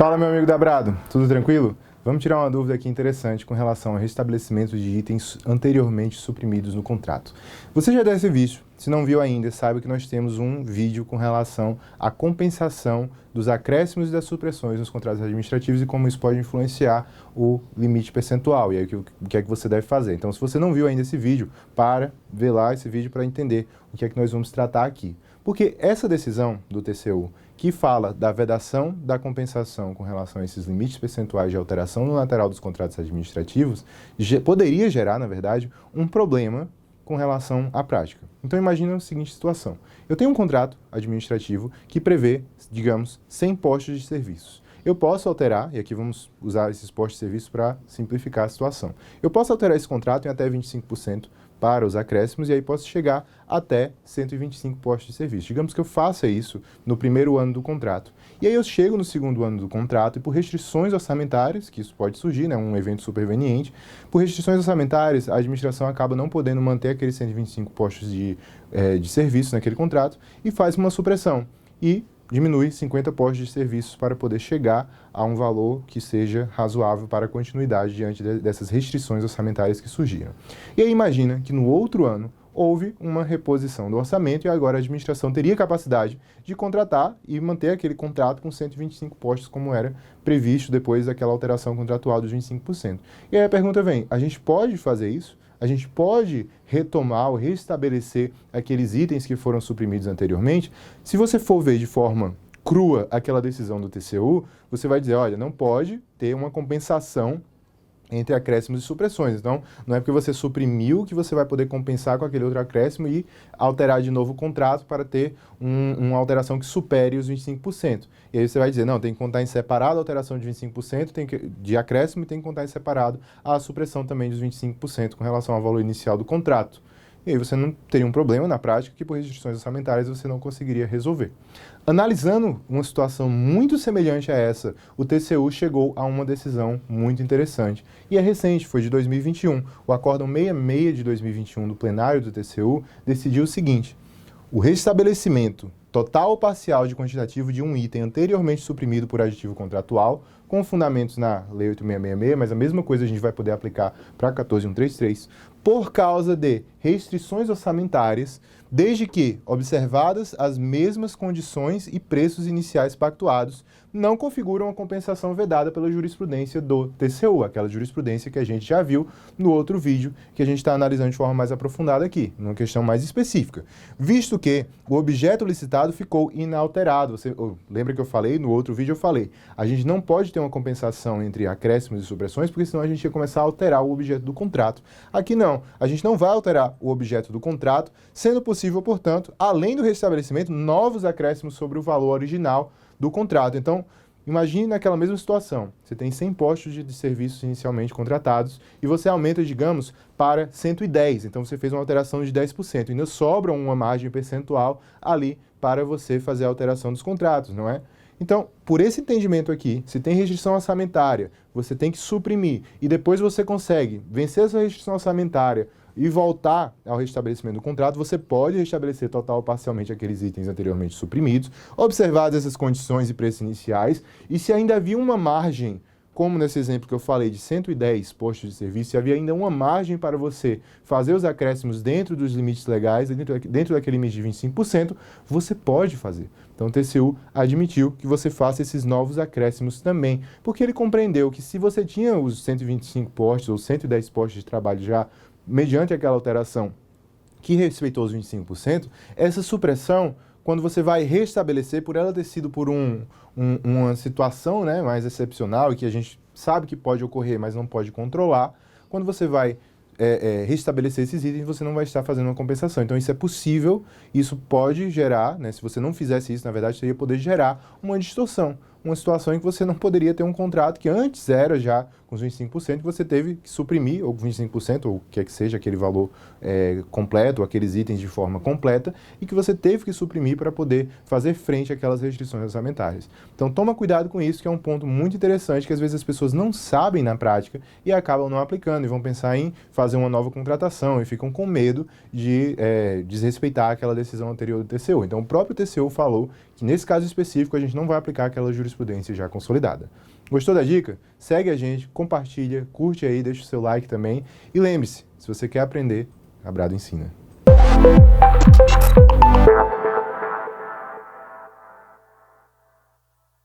Fala, meu amigo Dabrado, tudo tranquilo? Vamos tirar uma dúvida aqui interessante com relação ao restabelecimento de itens anteriormente suprimidos no contrato. Você já deve ter visto, se não viu ainda, saiba que nós temos um vídeo com relação à compensação dos acréscimos e das supressões nos contratos administrativos e como isso pode influenciar o limite percentual e aí o que é que você deve fazer. Então, se você não viu ainda esse vídeo, vê lá esse vídeo para entender o que é que nós vamos tratar aqui. Porque essa decisão do TCU, que fala da vedação da compensação com relação a esses limites percentuais de alteração no lateral dos contratos administrativos, poderia gerar, na verdade, um problema com relação à prática. Então, imagina a seguinte situação. Eu tenho um contrato administrativo que prevê, digamos, 100 postos de serviços. Eu posso alterar, e aqui vamos usar esses postos de serviço para simplificar a situação. Eu posso alterar esse contrato em até 25% para os acréscimos e aí posso chegar até 125 postos de serviço. Digamos que eu faça isso no primeiro ano do contrato. E aí eu chego no segundo ano do contrato e por restrições orçamentárias, que isso pode surgir, né, um evento superveniente, por restrições orçamentárias, a administração acaba não podendo manter aqueles 125 postos de serviço naquele contrato e faz uma supressão. E diminui 50 postos de serviços para poder chegar a um valor que seja razoável para a continuidade diante dessas restrições orçamentárias que surgiram. E aí imagina que no outro ano houve uma reposição do orçamento e agora a administração teria capacidade de contratar e manter aquele contrato com 125 postos como era previsto depois daquela alteração contratual dos 25%. E aí a pergunta vem, a gente pode fazer isso? A gente pode retomar ou restabelecer aqueles itens que foram suprimidos anteriormente? Se você for ver de forma crua aquela decisão do TCU, você vai dizer, olha, não pode ter uma compensação entre acréscimos e supressões. Então, não é porque você suprimiu que você vai poder compensar com aquele outro acréscimo e alterar de novo o contrato para ter uma alteração que supere os 25%. E aí você vai dizer, não, tem que contar em separado a alteração de 25% de acréscimo e tem que contar em separado a supressão também dos 25% com relação ao valor inicial do contrato. E aí você não teria um problema na prática que por restrições orçamentárias você não conseguiria resolver. Analisando uma situação muito semelhante a essa, o TCU chegou a uma decisão muito interessante. E é recente, foi de 2021. O Acórdão 66 de 2021 do plenário do TCU decidiu o seguinte: o restabelecimento total ou parcial de quantitativo de um item anteriormente suprimido por aditivo contratual, com fundamentos na Lei 8666, mas a mesma coisa a gente vai poder aplicar para 14133, por causa de restrições orçamentárias, desde que, observadas as mesmas condições e preços iniciais pactuados, não configuram a compensação vedada pela jurisprudência do TCU, aquela jurisprudência que a gente já viu no outro vídeo, que a gente está analisando de forma mais aprofundada aqui, numa questão mais específica. Visto que o objeto licitado ficou inalterado, lembra que eu falei, no outro vídeo eu falei, a gente não pode ter uma compensação entre acréscimos e supressões, porque senão a gente ia começar a alterar o objeto do contrato. Aqui não, a gente não vai alterar o objeto do contrato, sendo possível, portanto, além do restabelecimento, novos acréscimos sobre o valor original do contrato. Então, imagine naquela mesma situação, você tem 100 postos de serviços inicialmente contratados e você aumenta, digamos, para 110, então você fez uma alteração de 10%, ainda sobra uma margem percentual ali para você fazer a alteração dos contratos, não é? Então, por esse entendimento aqui, se tem restrição orçamentária, você tem que suprimir e depois você consegue vencer essa restrição orçamentária e voltar ao restabelecimento do contrato, você pode restabelecer total ou parcialmente aqueles itens anteriormente suprimidos, observadas essas condições e preços iniciais, e se ainda havia uma margem, como nesse exemplo que eu falei, de 110 postos de serviço, se havia ainda uma margem para você fazer os acréscimos dentro dos limites legais, dentro daquele limite de 25%, você pode fazer. Então o TCU admitiu que você faça esses novos acréscimos também, porque ele compreendeu que se você tinha os 125 postos ou 110 postos de trabalho já mediante aquela alteração que respeitou os 25%, essa supressão, quando você vai restabelecer, por ela ter sido por uma situação, né, mais excepcional e que a gente sabe que pode ocorrer, mas não pode controlar, quando você vai restabelecer esses itens, você não vai estar fazendo uma compensação. Então isso é possível, isso pode gerar, né, se você não fizesse isso, na verdade, teria poder gerar uma distorção, uma situação em que você não poderia ter um contrato que antes era já com os 25%, que você teve que suprimir, ou 25%, ou o que é que seja aquele valor completo, ou aqueles itens de forma completa, e que você teve que suprimir para poder fazer frente àquelas restrições orçamentárias. Então toma cuidado com isso, que é um ponto muito interessante, que às vezes as pessoas não sabem na prática e acabam não aplicando, e vão pensar em fazer uma nova contratação, e ficam com medo de desrespeitar aquela decisão anterior do TCU. Então o próprio TCU falou que nesse caso específico a gente não vai aplicar aquela jurisprudência jurisprudência já consolidada. Gostou da dica? Segue a gente, compartilha, curte aí, deixa o seu like também. E lembre-se, se você quer aprender, a Brado ensina.